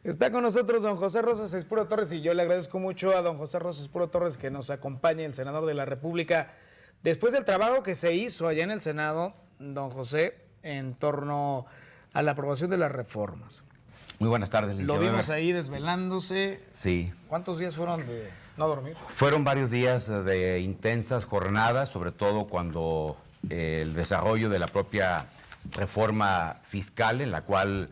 Está con nosotros don José Rosas Espuro Torres y yo le agradezco mucho a don José Rosas Espuro Torres que nos acompañe, el senador de la República, después del trabajo que se hizo allá en el Senado, don José, en torno a la aprobación de las reformas. Muy buenas tardes, Lo vimos ahí desvelándose. Sí. ¿Cuántos días fueron de no dormir? Fueron varios días de intensas jornadas, sobre todo cuando el desarrollo de la propia reforma fiscal, en la cual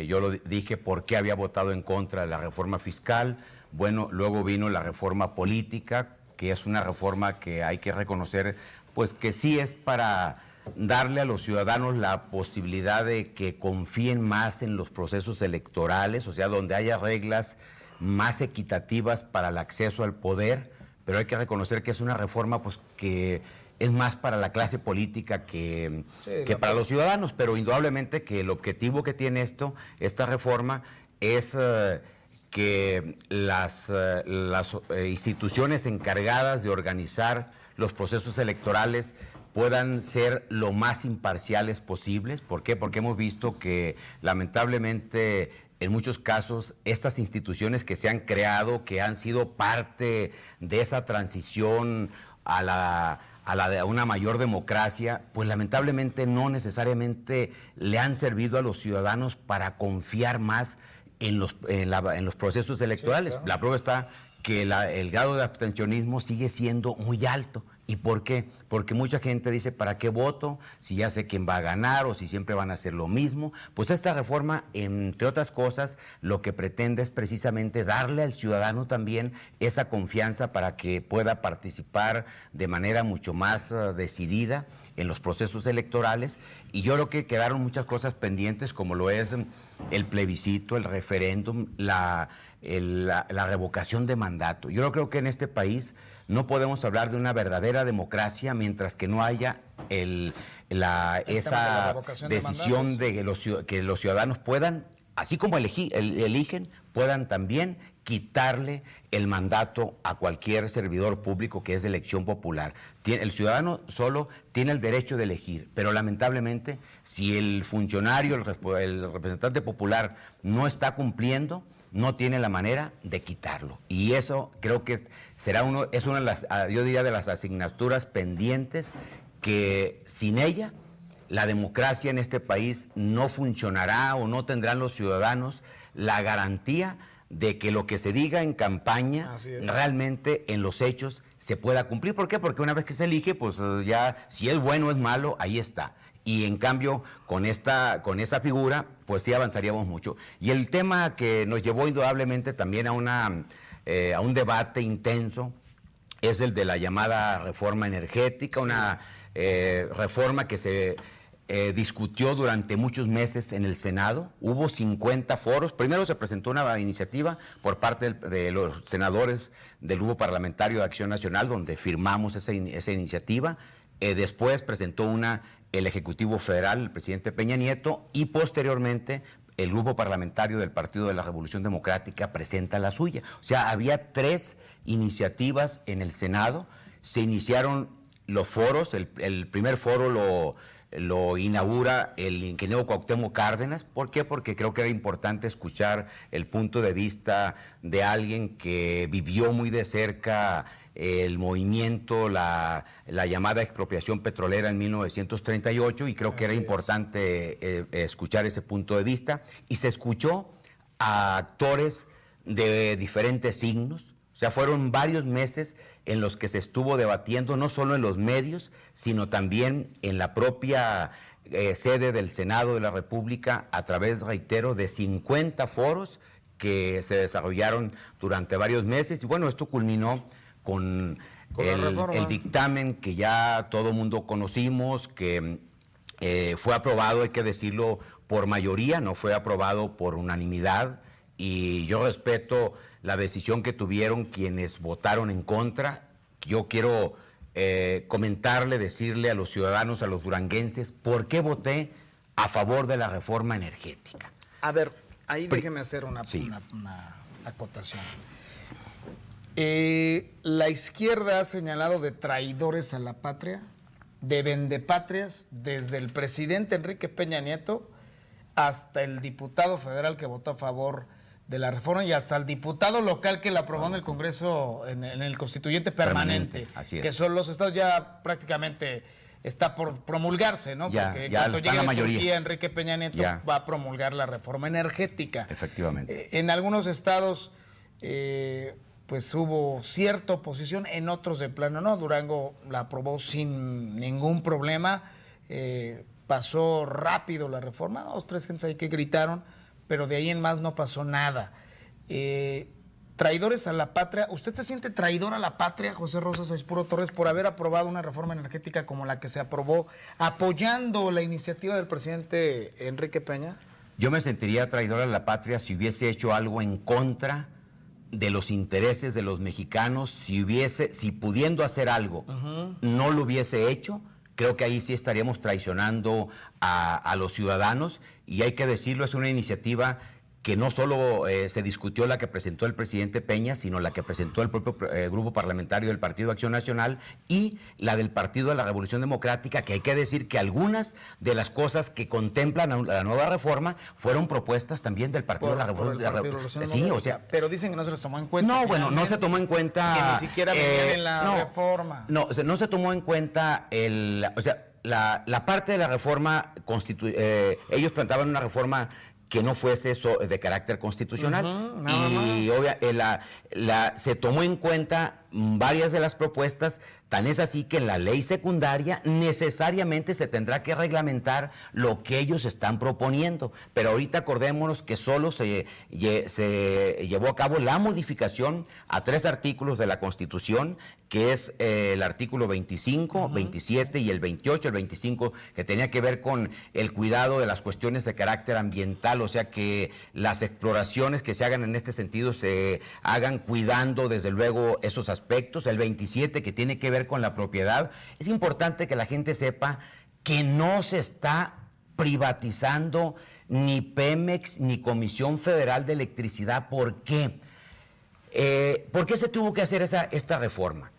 yo lo dije por qué había votado en contra de la reforma fiscal. Bueno, luego vino la reforma política, que es una reforma que hay que reconocer, pues que sí es para darle a los ciudadanos la posibilidad de que confíen más en los procesos electorales, o sea, donde haya reglas más equitativas para el acceso al poder, pero hay que reconocer que es una reforma pues que es más para la clase política que para los ciudadanos, pero indudablemente que el objetivo que tiene esta reforma es que las instituciones encargadas de organizar los procesos electorales puedan ser lo más imparciales posibles. ¿Por qué? Porque hemos visto que lamentablemente en muchos casos estas instituciones que se han creado, que han sido parte de esa transición a una mayor democracia, pues lamentablemente no necesariamente le han servido a los ciudadanos para confiar más en los procesos electorales. Sí, claro. La prueba está que el grado de abstencionismo sigue siendo muy alto. ¿Y por qué? Porque mucha gente dice, ¿para qué voto? Si ya sé quién va a ganar o si siempre van a hacer lo mismo. Pues esta reforma, entre otras cosas, lo que pretende es precisamente darle al ciudadano también esa confianza para que pueda participar de manera mucho más decidida en los procesos electorales. Y yo creo que quedaron muchas cosas pendientes, como lo es el plebiscito, el referéndum, la revocación de mandato. Yo creo que en este país no podemos hablar de una verdadera democracia mientras que no haya esa decisión de que los ciudadanos puedan, así como eligen, puedan también quitarle el mandato a cualquier servidor público que es de elección popular. El ciudadano solo tiene el derecho de elegir, pero lamentablemente si el funcionario, el representante popular no está cumpliendo, no tiene la manera de quitarlo. Y eso creo que es una de las, yo diría, de las asignaturas pendientes que sin ella la democracia en este país no funcionará o no tendrán los ciudadanos la garantía de que lo que se diga en campaña realmente en los hechos se pueda cumplir. ¿Por qué? Porque una vez que se elige, pues ya si es bueno o es malo, ahí está. Y en cambio, con esta figura, pues sí avanzaríamos mucho. Y el tema que nos llevó indudablemente también a un debate intenso es el de la llamada reforma energética, una reforma que se discutió durante muchos meses en el Senado. Hubo 50 foros. Primero se presentó una iniciativa por parte de los senadores del Grupo Parlamentario de Acción Nacional, donde firmamos esa iniciativa. Después presentó el Ejecutivo Federal, el presidente Peña Nieto, y posteriormente el Grupo Parlamentario del Partido de la Revolución Democrática presenta la suya. O sea, había 3 iniciativas en el Senado. Se iniciaron los foros. El primer foro lo inaugura el ingeniero Cuauhtémoc Cárdenas. ¿Por qué? Porque creo que era importante escuchar el punto de vista de alguien que vivió muy de cerca el movimiento, la llamada expropiación petrolera en 1938, y creo que era importante escuchar ese punto de vista. Y se escuchó a actores de diferentes signos. O sea, fueron varios meses en los que se estuvo debatiendo, no solo en los medios, sino también en la propia sede del Senado de la República, a través, reitero, de 50 foros que se desarrollaron durante varios meses. Y bueno, esto culminó con el dictamen que ya todo mundo conocimos, que fue aprobado, hay que decirlo, por mayoría, no fue aprobado por unanimidad. Y yo respeto la decisión que tuvieron quienes votaron en contra. Yo quiero comentarle, decirle a los ciudadanos, a los duranguenses, por qué voté a favor de la reforma energética. A ver, ahí déjeme hacer una acotación. La izquierda ha señalado de traidores a la patria, de vendepatrias, desde el presidente Enrique Peña Nieto hasta el diputado federal que votó a favor de la reforma y hasta el diputado local que la aprobó en el Congreso, en el Constituyente Permanente, así es. que son los estados ya prácticamente está por promulgarse, ¿no? Ya, porque ya cuando está llegue la mayoría. Turquía, Enrique Peña Nieto Ya. va a promulgar la reforma energética. Efectivamente. En algunos estados pues hubo cierta oposición, en otros de plano no. Durango la aprobó sin ningún problema, pasó rápido la reforma, 2, 3 gentes ahí que gritaron, pero de ahí en más no pasó nada. Traidores a la patria. ¿Usted se siente traidor a la patria, José Rosa Saizpuro Torres, por haber aprobado una reforma energética como la que se aprobó, apoyando la iniciativa del presidente Enrique Peña? Yo me sentiría traidor a la patria si hubiese hecho algo en contra de los intereses de los mexicanos, si pudiendo hacer algo, no lo hubiese hecho. Creo que ahí sí estaríamos traicionando a los ciudadanos, y hay que decirlo, es una iniciativa que no solo se discutió la que presentó el presidente Peña, sino la que presentó el propio grupo parlamentario del Partido Acción Nacional y la del Partido de la Revolución Democrática, que hay que decir que algunas de las cosas que contemplan la nueva reforma fueron propuestas también del Partido de la Revolución Democrática. Sí, o sea, pero dicen que no se los tomó en cuenta. No, bueno, no se tomó en cuenta. Que ni siquiera venían en la reforma. No, o sea, no se tomó en cuenta la parte de la reforma ellos planteaban una reforma que no fuese eso de carácter constitucional, y se tomó en cuenta varias de las propuestas. Tan es así que en la ley secundaria necesariamente se tendrá que reglamentar lo que ellos están proponiendo, pero ahorita acordémonos que solo se llevó a cabo la modificación a 3 artículos de la Constitución, que es el artículo 25, 27 y el 28, el 25, que tenía que ver con el cuidado de las cuestiones de carácter ambiental, o sea que las exploraciones que se hagan en este sentido se hagan cuidando desde luego esos aspectos. El 27, que tiene que ver con la propiedad. Es importante que la gente sepa que no se está privatizando ni Pemex ni Comisión Federal de Electricidad. ¿Por qué? ¿Por qué se tuvo que hacer esta reforma?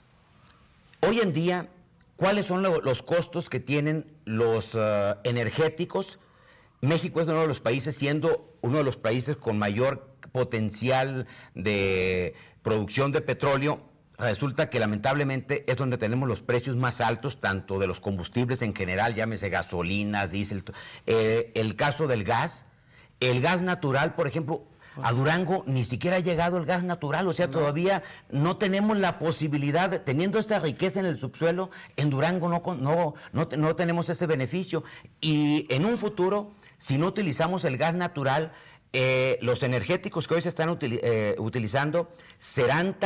Hoy en día, ¿cuáles son los costos que tienen los energéticos? México es uno de los países, siendo uno de los países con mayor potencial de producción de petróleo. Resulta que lamentablemente es donde tenemos los precios más altos, tanto de los combustibles en general, llámese gasolina, diésel, el caso del gas, el gas natural, por ejemplo. A Durango ni siquiera ha llegado el gas natural, o sea, todavía no tenemos la posibilidad, teniendo esta riqueza en el subsuelo, en Durango no tenemos ese beneficio. Y en un futuro, si no utilizamos el gas natural, los energéticos que hoy se están utilizando serán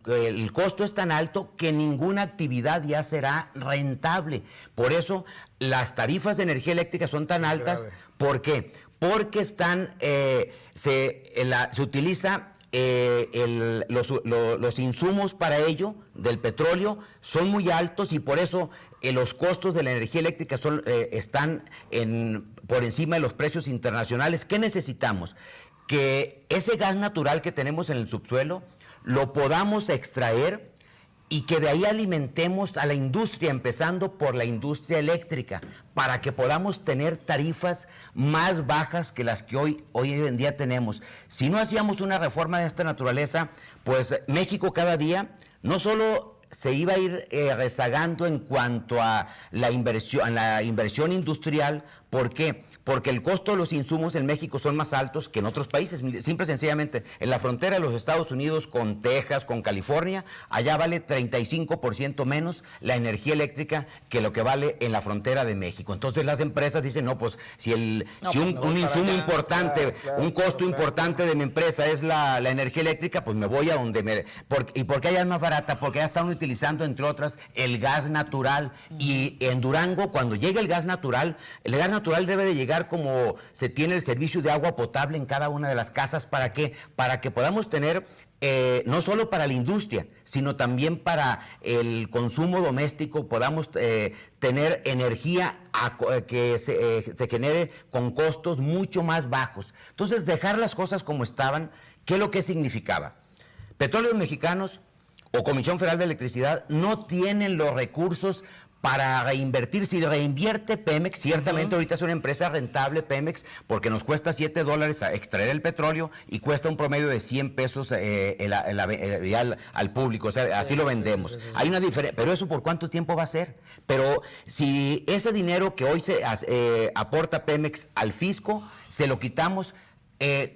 el costo es tan alto que ninguna actividad ya será rentable. Por eso las tarifas de energía eléctrica son tan altas. ¿Por qué? Porque se utiliza los insumos para ello del petróleo son muy altos, y por eso los costos de la energía eléctrica están por encima de los precios internacionales. ¿Qué necesitamos? Que ese gas natural que tenemos en el subsuelo lo podamos extraer y que de ahí alimentemos a la industria, empezando por la industria eléctrica, para que podamos tener tarifas más bajas que las que hoy en día tenemos. Si no hacíamos una reforma de esta naturaleza, pues México cada día no solo se iba a ir rezagando en cuanto a la inversión industrial. ¿Por qué? Porque el costo de los insumos en México son más altos que en otros países. Simple y sencillamente, en la frontera de los Estados Unidos con Texas, con California, allá vale 35% menos la energía eléctrica que lo que vale en la frontera de México. Entonces las empresas dicen, no, pues si un insumo importante, un costo importante de mi empresa es la energía eléctrica, pues me voy a donde ¿y por qué allá es más barata? Porque allá están utilizando, entre otras, el gas natural. Y en Durango, cuando llega el gas natural debe de llegar como se tiene el servicio de agua potable en cada una de las casas. ¿Para qué? Para que podamos tener, no solo para la industria, sino también para el consumo doméstico, podamos tener energía que se genere con costos mucho más bajos. Entonces, dejar las cosas como estaban, ¿qué es lo que significaba? Petróleos Mexicanos o Comisión Federal de Electricidad no tienen los recursos para reinvertir. Si reinvierte Pemex, ciertamente ahorita es una empresa rentable Pemex, porque nos cuesta $7 a extraer el petróleo y cuesta un promedio de 100 pesos al público, o sea, así lo vendemos. Hay una diferencia, pero ¿eso por cuánto tiempo va a ser? Pero si ese dinero que hoy se aporta Pemex al fisco, se lo quitamos,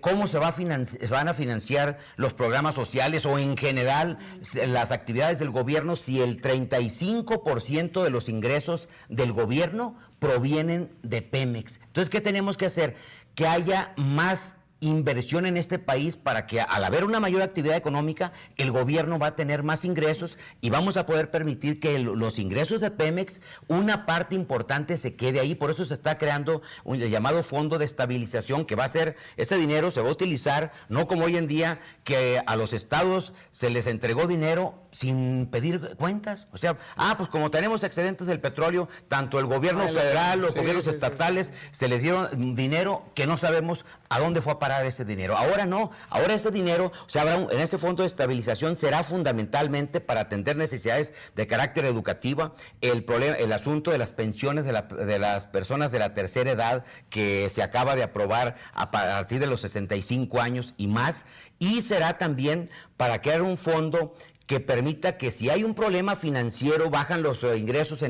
¿cómo se van a financiar los programas sociales o en general las actividades del gobierno si el 35% de los ingresos del gobierno provienen de Pemex? Entonces, ¿qué tenemos que hacer? Que haya más inversión en este país para que al haber una mayor actividad económica, el gobierno va a tener más ingresos y vamos a poder permitir que los ingresos de Pemex, una parte importante se quede ahí. Por eso se está creando el llamado Fondo de Estabilización, que va a ser, ese dinero se va a utilizar, no como hoy en día, que a los estados se les entregó dinero sin pedir cuentas. O sea, pues como tenemos excedentes del petróleo, tanto el gobierno federal, los gobiernos estatales, se les dieron dinero que no sabemos a dónde fue a parar ese dinero. Ahora no, ahora ese dinero, o sea, en ese fondo de estabilización será fundamentalmente para atender necesidades de carácter educativo, el asunto de las pensiones de las personas de la tercera edad que se acaba de aprobar a partir de los 65 años y más, y será también para crear un fondo que permita que si hay un problema financiero, bajan los ingresos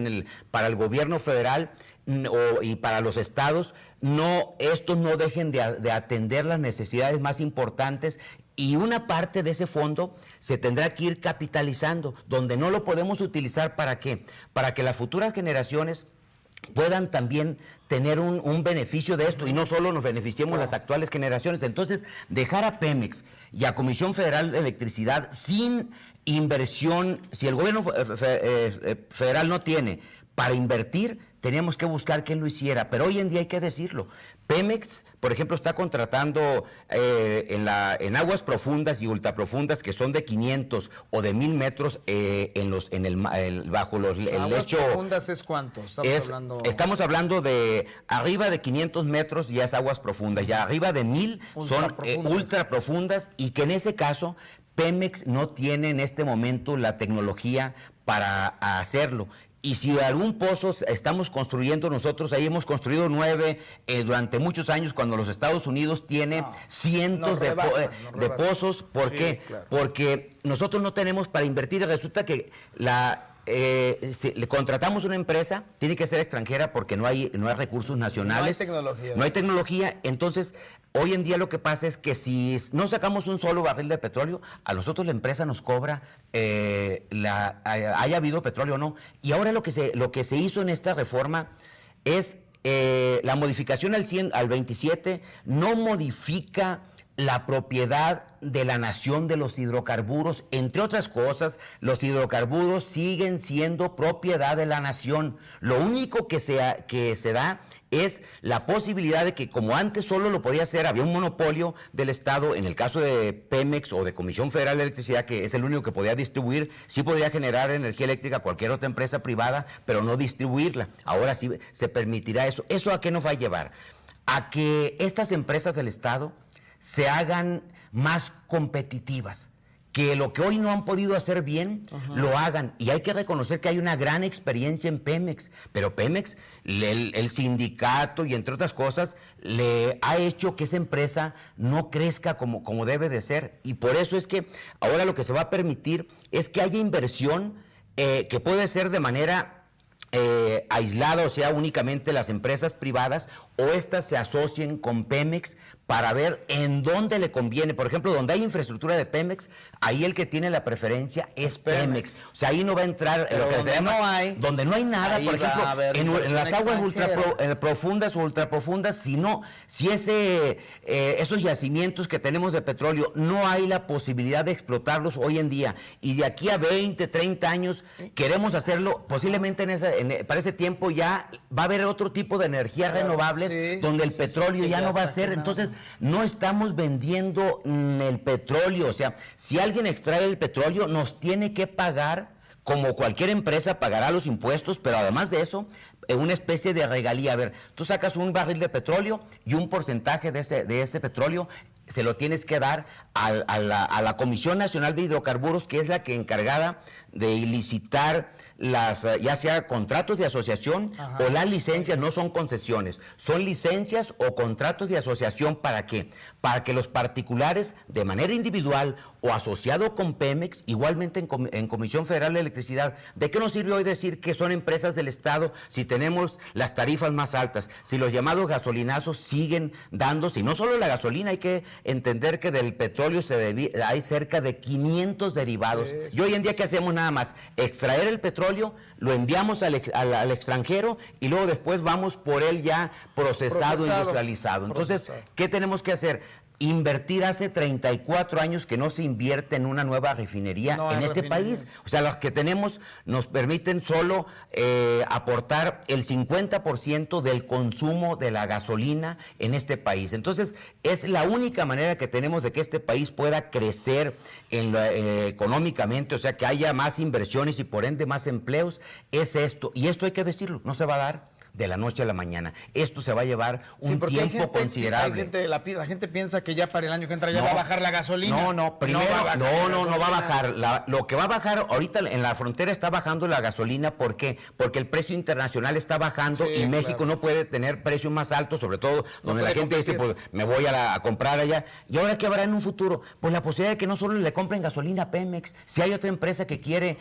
para el gobierno federal y para los estados, estos no dejen de atender las necesidades más importantes, y una parte de ese fondo se tendrá que ir capitalizando, donde no lo podemos utilizar. ¿Para qué? Para que las futuras generaciones puedan también tener un beneficio de esto y no solo nos beneficiemos las actuales generaciones. Entonces, dejar a Pemex y a Comisión Federal de Electricidad sin inversión, si el gobierno federal no tiene para invertir, teníamos que buscar quién lo hiciera, pero hoy en día hay que decirlo. Pemex, por ejemplo, está contratando en aguas profundas y ultraprofundas que son de 500 o de 1000 metros bajo el lecho. ¿Aguas profundas es cuánto? Estamos hablando de arriba de 500 metros ya es aguas profundas, ya arriba de 1000 son ultraprofundas, y que en ese caso Pemex no tiene en este momento la tecnología para hacerlo. Y si algún pozo estamos construyendo nosotros, ahí hemos construido 9 durante muchos años, cuando los Estados Unidos tiene cientos de pozos. ¿Por qué? Claro. Porque nosotros no tenemos para invertir, y resulta que si le contratamos una empresa, tiene que ser extranjera porque no hay recursos nacionales. No hay tecnología. Entonces, hoy en día lo que pasa es que si no sacamos un solo barril de petróleo, a nosotros la empresa nos cobra haya habido petróleo o no. Y ahora lo que se hizo en esta reforma es la modificación al 27 no modifica la propiedad de la nación de los hidrocarburos. Entre otras cosas, los hidrocarburos siguen siendo propiedad de la nación. Lo único que se da es la posibilidad de que, como antes solo lo podía hacer, había un monopolio del Estado, en el caso de Pemex o de Comisión Federal de Electricidad, que es el único que podía distribuir, sí podría generar energía eléctrica a cualquier otra empresa privada, pero no distribuirla. Ahora sí se permitirá eso. ¿Eso a qué nos va a llevar? A que estas empresas del Estado se hagan más competitivas, que lo que hoy no han podido hacer bien, lo hagan. Y hay que reconocer que hay una gran experiencia en Pemex, pero Pemex, el sindicato y entre otras cosas, le ha hecho que esa empresa no crezca como debe de ser. Y por eso es que ahora lo que se va a permitir es que haya inversión que puede ser de manera aislada, o sea, únicamente las empresas privadas, o estas se asocien con Pemex para ver en dónde le conviene. Por ejemplo, donde hay infraestructura de Pemex, ahí el que tiene la preferencia es Pemex. O sea, ahí no va a entrar lo que se llama, donde no hay nada, por ejemplo, en las aguas profundas o ultraprofundas, si esos yacimientos que tenemos de petróleo no hay la posibilidad de explotarlos hoy en día, y de aquí a 20, 30 años queremos hacerlo, posiblemente para ese tiempo ya va a haber otro tipo de energías renovables, donde el petróleo ya no va a ser. Entonces, no estamos vendiendo el petróleo. O sea, si alguien extrae el petróleo, nos tiene que pagar, como cualquier empresa pagará los impuestos, pero además de eso, una especie de regalía. A ver, tú sacas un barril de petróleo y un porcentaje de ese petróleo se lo tienes que dar a la Comisión Nacional de Hidrocarburos, que es la que encargada de licitar ya sea contratos de asociación o las licencias no son concesiones, son licencias o contratos de asociación. ¿Para qué? Para que los particulares, de manera individual o asociado con Pemex, igualmente en Comisión Federal de Electricidad, ¿de qué nos sirve hoy decir que son empresas del Estado si tenemos las tarifas más altas, si los llamados gasolinazos siguen dándose? Y no solo la gasolina, hay que entender que del petróleo hay cerca de 500 derivados. Y hoy en día, ¿qué hacemos? Nada más extraer el petróleo, lo enviamos al extranjero y luego después vamos por él ya procesado, industrializado. Entonces, ¿qué tenemos que hacer? Invertir. Hace 34 años que no se invierte en una nueva refinería en este país. O sea, las que tenemos nos permiten solo aportar el 50% del consumo de la gasolina en este país. Entonces, es la única manera que tenemos de que este país pueda crecer económicamente, o sea, que haya más inversiones y por ende más empleos, es esto. Y esto hay que decirlo, no se va a dar de la noche a la mañana. Esto se va a llevar un tiempo considerable. La gente piensa que ya para el año que entra ya va a bajar la gasolina. Primero, no va a bajar. Lo que va a bajar ahorita en la frontera está bajando la gasolina. ¿Por qué? Porque el precio internacional está bajando y México no puede tener precios más altos, sobre todo donde la gente dice, pues me voy a comprar allá. ¿Y ahora qué habrá en un futuro? Pues la posibilidad de que no solo le compren gasolina a Pemex, si hay otra empresa que quiere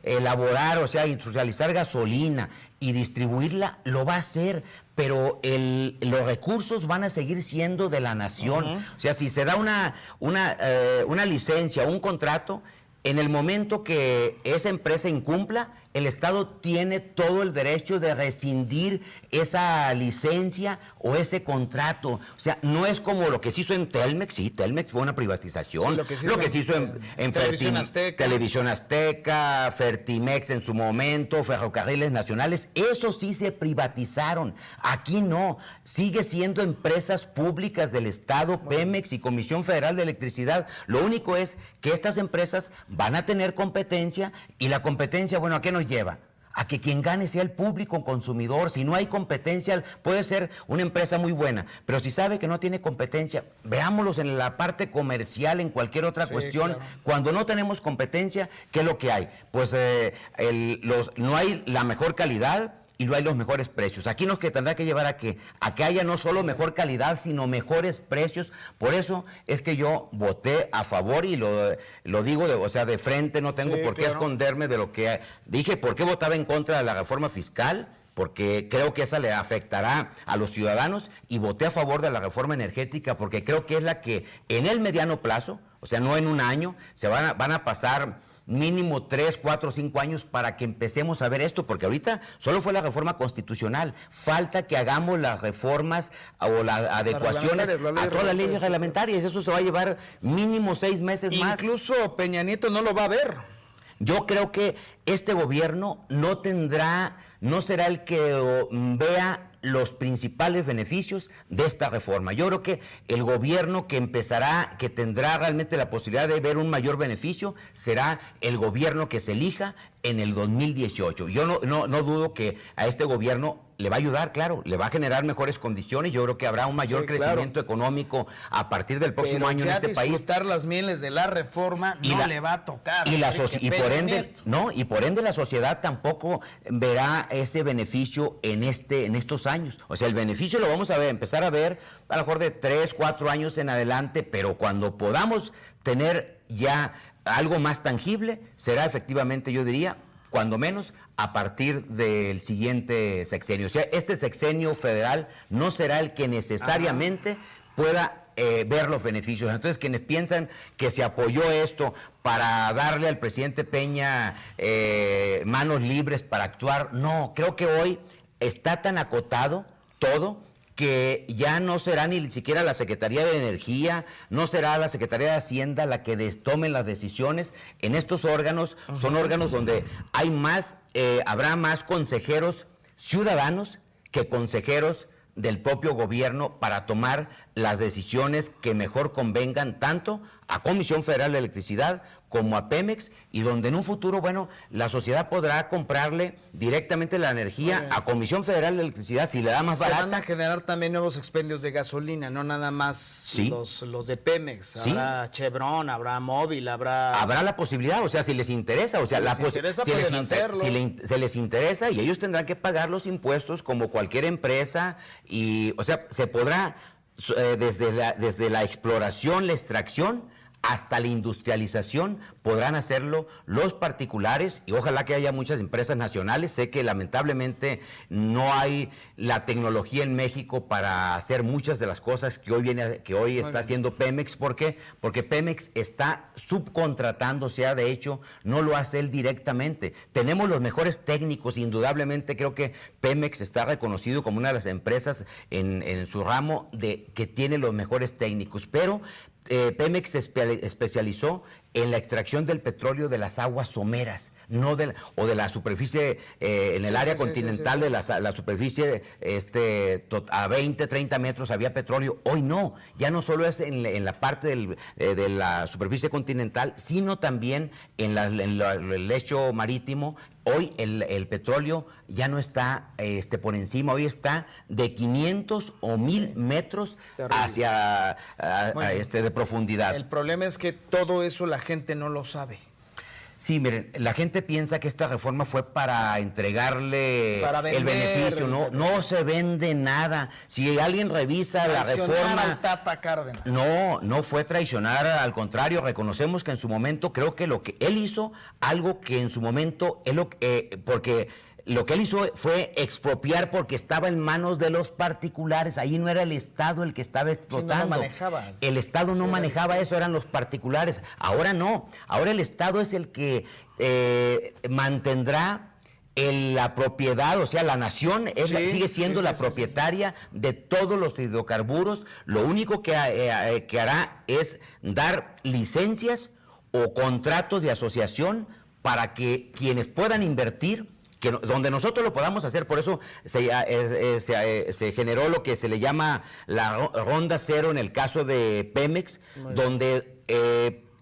elaborar, o sea, industrializar gasolina y distribuirla, lo va a hacer, pero los recursos van a seguir siendo de la nación. O sea, si se da una licencia o un contrato, en el momento que esa empresa incumpla, el Estado tiene todo el derecho de rescindir esa licencia o ese contrato. O sea, no es como lo que se hizo en Telmex. Sí, Telmex fue una privatización. Sí, lo que se hizo en Televisión Azteca, Fertimex en su momento, Ferrocarriles Nacionales, eso sí se privatizaron. Aquí no. Sigue siendo empresas públicas del Estado, Pemex y Comisión Federal de Electricidad. Lo único es que estas empresas van a tener competencia y la competencia, bueno, ¿a qué nos lleva? A que quien gane sea el público consumidor. Si no hay competencia, puede ser una empresa muy buena, pero si sabe que no tiene competencia, veámoslos en la parte comercial, en cualquier otra cuestión. Claro. Cuando no tenemos competencia, ¿qué es lo que hay? Pues no hay la mejor calidad y no hay los mejores precios. Aquí nos tendrá que llevar a que haya no solo mejor calidad, sino mejores precios. Por eso es que yo voté a favor y lo digo, de frente, no tengo por qué esconderme de lo que dije. ¿Por qué votaba en contra de la reforma fiscal? Porque creo que esa le afectará a los ciudadanos, y voté a favor de la reforma energética porque creo que es la que en el mediano plazo, o sea, no en un año, van a pasar mínimo 3, 4, 5 años para que empecemos a ver esto, porque ahorita solo fue la reforma constitucional, falta que hagamos las reformas o las adecuaciones a todas las leyes reglamentarias. Eso se va a llevar mínimo 6 meses más. Incluso Peña Nieto no lo va a ver. Yo creo que este gobierno no será el que vea los principales beneficios de esta reforma. Yo creo que el gobierno que tendrá realmente la posibilidad de ver un mayor beneficio, será el gobierno que se elija en el 2018. Yo no dudo que a este gobierno le va a ayudar, claro, le va a generar mejores condiciones. Yo creo que habrá un mayor crecimiento económico a partir del próximo año en este país. Disfrutar las mieles de la reforma le va a tocar. Y por ende la sociedad tampoco verá ese beneficio en estos años. O sea, el beneficio lo vamos a empezar a ver a lo mejor de 3, 4 años en adelante, pero cuando podamos tener ya algo más tangible, será efectivamente, yo diría, cuando menos a partir del siguiente sexenio. O sea, este sexenio federal no será el que necesariamente pueda ver los beneficios. Entonces, quienes piensan que se apoyó esto para darle al presidente Peña manos libres para actuar, no, creo que hoy está tan acotado todo que ya no será ni siquiera la Secretaría de Energía, no será la Secretaría de Hacienda la que tomen las decisiones. En estos órganos, son órganos donde habrá más consejeros ciudadanos que consejeros del propio gobierno para tomar las decisiones que mejor convengan tanto a Comisión Federal de Electricidad como a Pemex, y donde en un futuro, bueno, la sociedad podrá comprarle directamente la energía a Comisión Federal de Electricidad si le da más barata. Se van a generar también nuevos expendios de gasolina, no nada más los de Pemex. Habrá Chevron, habrá Móvil, habrá la posibilidad, o sea, si les interesa, o sea, se les interesa, y ellos tendrán que pagar los impuestos como cualquier empresa, y, o sea, se podrá desde la exploración, la extracción, hasta la industrialización, podrán hacerlo los particulares, y ojalá que haya muchas empresas nacionales. Sé que lamentablemente no hay la tecnología en México para hacer muchas de las cosas que hoy está haciendo Pemex. ¿Por qué? Porque Pemex está subcontratando, o sea, de hecho, no lo hace él directamente. Tenemos los mejores técnicos, indudablemente. Creo que Pemex está reconocido como una de las empresas en su ramo que tiene los mejores técnicos, pero Pemex se especializó en la extracción del petróleo de las aguas someras, no de la superficie, en el área continental de la superficie, a 20, 30 metros había petróleo. Hoy no, ya no solo es en la parte de la superficie continental, sino también en el lecho marítimo. Hoy el petróleo ya no está por encima, hoy está de 500 o 1000 metros hacia de profundidad. El problema es que todo eso la gente no lo sabe. Sí, miren, la gente piensa que esta reforma fue para entregarle el beneficio, no se vende nada. Si alguien revisa la reforma, al Tata Cárdenas. No fue traicionar, al contrario, reconocemos que en su momento, creo que lo que él hizo, algo que en su momento, porque lo que él hizo fue expropiar, porque estaba en manos de los particulares. Ahí no era el Estado el que estaba explotando. Sí, no manejaba. El Estado no manejaba eso, eran los particulares. Ahora no. Ahora el Estado es el que mantendrá la propiedad, o sea, la nación sigue siendo la propietaria de todos los hidrocarburos. Lo único que hará es dar licencias o contratos de asociación para que quienes puedan invertir, donde nosotros lo podamos hacer. Por eso se generó lo que se le llama la ronda cero en el caso de Pemex, donde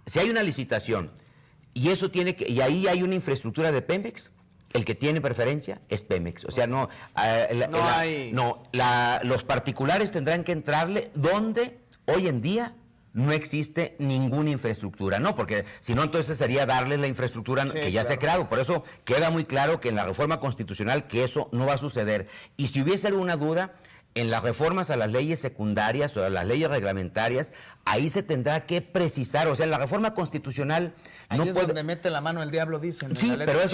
si hay una licitación y ahí hay una infraestructura de Pemex, el que tiene preferencia es Pemex. O sea, los particulares tendrán que entrarle donde hoy en día no existe ninguna infraestructura, ¿no? Porque si no, entonces sería darle la infraestructura que ya se ha creado. Por eso queda muy claro que en la reforma constitucional que eso no va a suceder. Y si hubiese alguna duda, en las reformas a las leyes secundarias o a las leyes reglamentarias, ahí se tendrá que precisar. O sea, la reforma constitucional ahí es donde mete la mano el diablo, dicen. Sí, pero es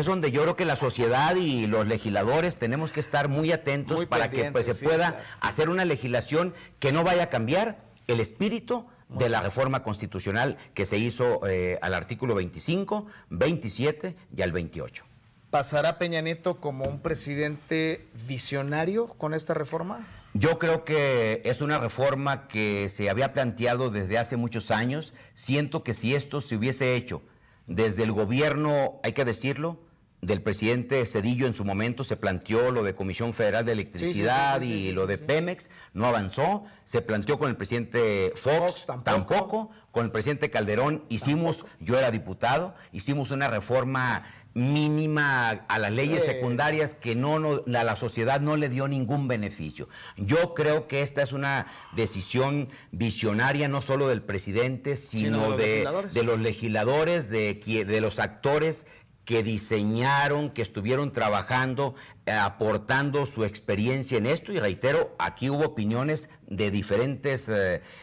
donde yo creo que la sociedad y los legisladores tenemos que estar muy atentos para que se pueda hacer una legislación que no vaya a cambiar el espíritu de la reforma constitucional que se hizo al artículo 25, 27 y al 28. ¿Pasará Peña Nieto como un presidente visionario con esta reforma? Yo creo que es una reforma que se había planteado desde hace muchos años. Siento que si esto se hubiese hecho desde el gobierno, hay que decirlo, del presidente Zedillo en su momento, se planteó lo de Comisión Federal de Electricidad y lo de Pemex, no avanzó. Se planteó con el presidente Fox, tampoco. Con el presidente Calderón yo era diputado, hicimos una reforma mínima a las leyes secundarias que a la sociedad no le dio ningún beneficio. Yo creo que esta es una decisión visionaria, no solo del presidente, sino de los legisladores, de los actores que diseñaron, que estuvieron trabajando, aportando su experiencia en esto. Y reitero, aquí hubo opiniones de diferentes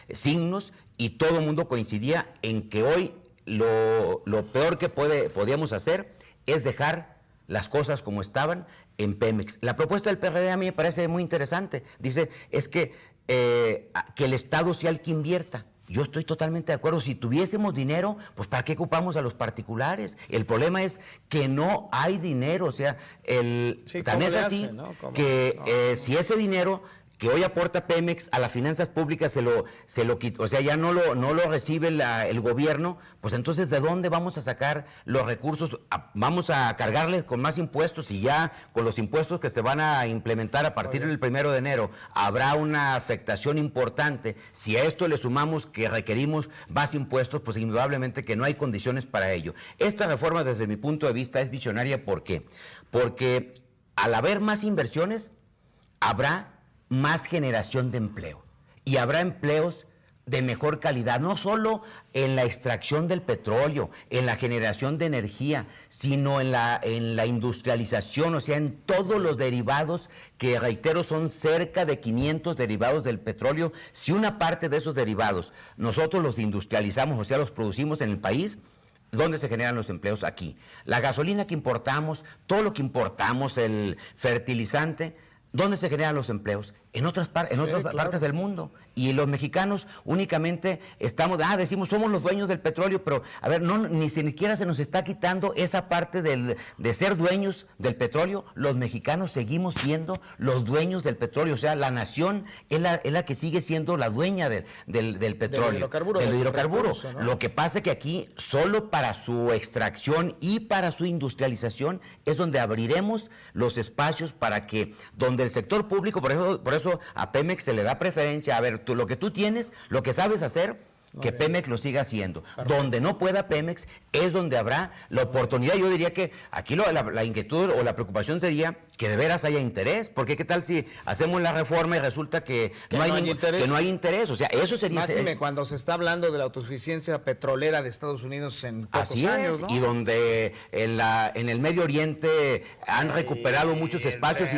signos y todo el mundo coincidía en que hoy lo peor que podíamos hacer es dejar las cosas como estaban en Pemex. La propuesta del PRD a mí me parece muy interesante. Dice, es que el Estado sea el que invierta. Yo estoy totalmente de acuerdo. Si tuviésemos dinero, pues ¿para qué ocupamos a los particulares? El problema es que no hay dinero. O sea, tan es así, ¿no? Que si ese dinero que hoy aporta Pemex a las finanzas públicas se lo quitó, o sea, ya no lo recibe el gobierno, pues entonces ¿de dónde vamos a sacar los recursos? Vamos a cargarles con más impuestos, y ya con los impuestos que se van a implementar a partir del 1 de enero habrá una afectación importante. Si a esto le sumamos que requerimos más impuestos, pues indudablemente que no hay condiciones para ello. Esta reforma, desde mi punto de vista, es visionaria. ¿Por qué? Porque al haber más inversiones, habrá más generación de empleo, y habrá empleos de mejor calidad, no solo en la extracción del petróleo, en la generación de energía, sino en la industrialización, o sea, en todos los derivados, que reitero, son cerca de 500 derivados del petróleo. Si una parte de esos derivados nosotros los industrializamos, o sea, los producimos en el país, ¿dónde se generan los empleos? Aquí. La gasolina que importamos, todo lo que importamos, el fertilizante, ¿dónde se generan los empleos? En otras partes del mundo. Y los mexicanos únicamente decimos, somos los dueños del petróleo, pero, a ver, ni siquiera se nos está quitando esa parte de ser dueños del petróleo. Los mexicanos seguimos siendo los dueños del petróleo, o sea, la nación es la que sigue siendo la dueña del petróleo. Del hidrocarburo. ¿No? Lo que pasa es que aquí, solo para su extracción y para su industrialización, es donde abriremos los espacios para que, donde el sector público, por eso a Pemex se le da preferencia. A ver, lo que tú tienes, lo que sabes hacer, que Pemex lo siga haciendo. Perfecto. Donde no pueda Pemex es donde habrá la oportunidad. Yo diría que aquí la inquietud o la preocupación sería que de veras haya interés, porque qué tal si hacemos la reforma y resulta que no hay interés. O sea, eso sería... Máxime cuando se está hablando de la autosuficiencia petrolera de Estados Unidos en pocos años. Así es, ¿no? Y donde en el Medio Oriente han recuperado muchos espacios,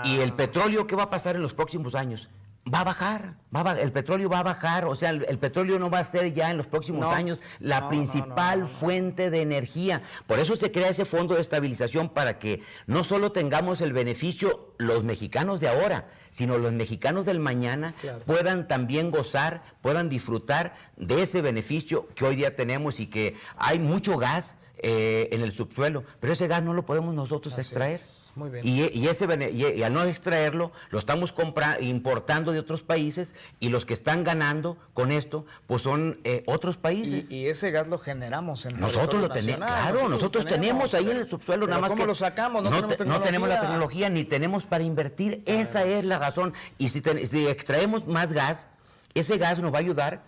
y el petróleo, ¿qué va a pasar en los próximos años? Va a bajar, el petróleo va a bajar, o sea, el petróleo no va a ser ya en los próximos años la principal fuente de energía. Por eso se crea ese fondo de estabilización, para que no solo tengamos el beneficio los mexicanos de ahora, sino los mexicanos del mañana puedan también gozar, puedan disfrutar de ese beneficio que hoy día tenemos, y que hay mucho gas en el subsuelo, pero ese gas no lo podemos nosotros extraer. Muy bien. Y al no extraerlo, lo estamos importando de otros países, y los que están ganando con esto, pues son otros países. Y ese gas lo generamos en nosotros lo tenemos, claro, nosotros tenemos ahí en el subsuelo, nada más ¿cómo lo sacamos? No tenemos la tecnología, ni tenemos para invertir. Esa es la razón. Y si extraemos más gas, ese gas nos va a ayudar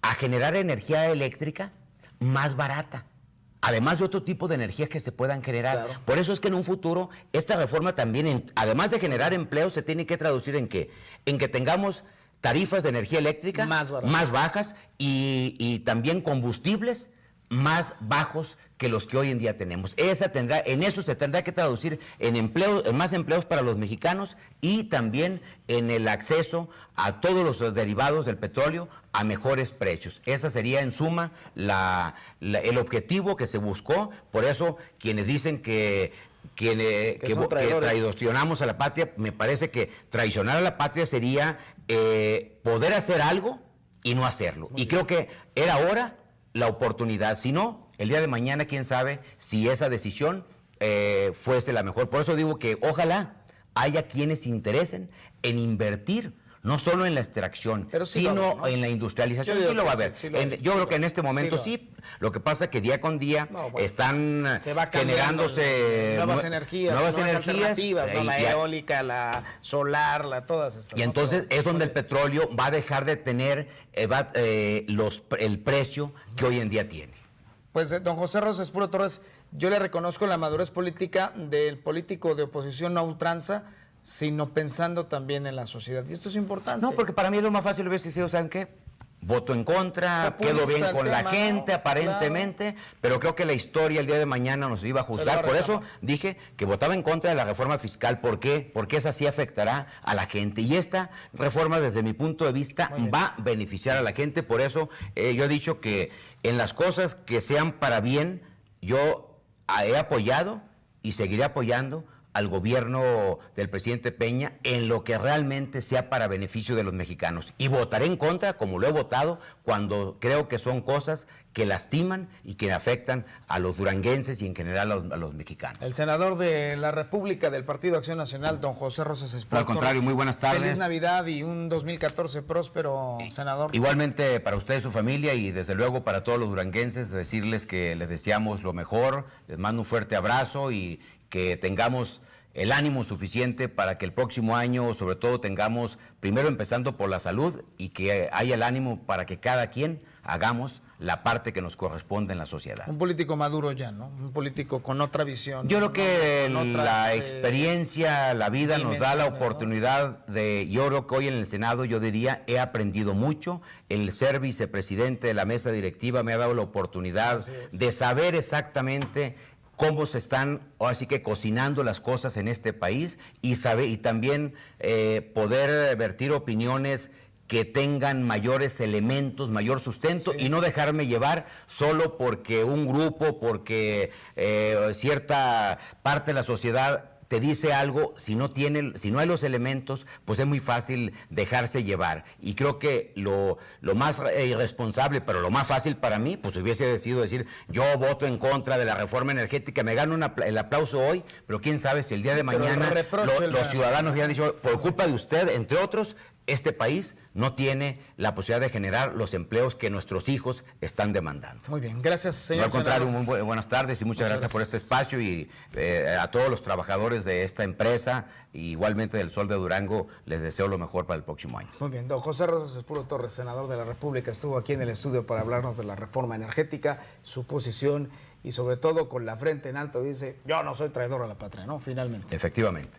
a generar energía eléctrica más barata, además de otro tipo de energías que se puedan generar. Claro. Por eso es que en un futuro esta reforma también, además de generar empleo, se tiene que traducir en ¿qué? En que tengamos tarifas de energía eléctrica más bajas, y también combustibles más bajos que los que hoy en día tenemos. En eso se tendrá que traducir en más empleos para los mexicanos, y también en el acceso a todos los derivados del petróleo a mejores precios. Esa sería, en suma, el objetivo que se buscó. Por eso, quienes dicen que traicionamos a la patria, me parece que traicionar a la patria sería poder hacer algo y no hacerlo. Y creo que era ahora la oportunidad. Si no, el día de mañana, quién sabe si esa decisión fuese la mejor. Por eso digo que ojalá haya quienes se interesen en invertir, no solo en la extracción, sino en la industrialización. Sí lo va a haber. Yo creo que en este momento sí. Lo que pasa es que día con día están generándose nuevas energías alternativas, la eólica, la solar, todas estas. Y entonces es donde el petróleo va a dejar de tener el precio que hoy en día tiene. Pues don José Rosa Espuro Torres, yo le reconozco la madurez política del político de oposición, no a ultranza, sino pensando también en la sociedad. Y esto es importante. No, porque para mí es lo más fácil hubiese sido, ¿saben qué? Voto en contra, quedo bien con la gente, aparentemente, pero creo que la historia el día de mañana nos iba a juzgar. Por eso dije que votaba en contra de la reforma fiscal. ¿Por qué? Porque esa sí afectará a la gente. Y esta reforma, desde mi punto de vista, va a beneficiar a la gente. Por eso yo he dicho que en las cosas que sean para bien, yo he apoyado y seguiré apoyando al gobierno del presidente Peña en lo que realmente sea para beneficio de los mexicanos. Y votaré en contra, como lo he votado, cuando creo que son cosas que lastiman y que afectan a los duranguenses y en general a los mexicanos. El senador de la República del Partido Acción Nacional, don José Rosas Espuro. Al contrario, muy buenas tardes. Feliz Navidad y un 2014 próspero, senador. Igualmente para usted y su familia y desde luego para todos los duranguenses, decirles que les deseamos lo mejor, les mando un fuerte abrazo y que tengamos el ánimo suficiente para que el próximo año, sobre todo, tengamos, primero empezando por la salud, y que haya el ánimo para que cada quien hagamos la parte que nos corresponde en la sociedad. Un político maduro ya, ¿no? Un político con otra visión. Yo creo que otras, la experiencia, la vida nos da la oportunidad de, yo creo que hoy en el Senado, yo diría, he aprendido mucho. El ser vicepresidente de la mesa directiva me ha dado la oportunidad de saber exactamente cómo se están, ahora sí que cocinando las cosas en este país y también poder vertir opiniones que tengan mayores elementos, mayor sustento y no dejarme llevar solo porque un grupo, porque cierta parte de la sociedad te dice algo, si no hay los elementos, pues es muy fácil dejarse llevar. Y creo que lo más irresponsable, pero lo más fácil para mí, pues hubiese decidido decir, yo voto en contra de la reforma energética, me gano el aplauso hoy, pero quién sabe si el día de mañana los ciudadanos hubieran dicho, por culpa de usted, entre otros, este país no tiene la posibilidad de generar los empleos que nuestros hijos están demandando. Muy bien, gracias, señor. Al contrario, muy buenas tardes y muchas gracias por este espacio y a todos los trabajadores de esta empresa y igualmente del Sol de Durango les deseo lo mejor para el próximo año. Muy bien, don José Rosas Espuro Torres, senador de la República, estuvo aquí en el estudio para hablarnos de la reforma energética, su posición y sobre todo con la frente en alto dice, yo no soy traidor a la patria, ¿no? Finalmente. Efectivamente.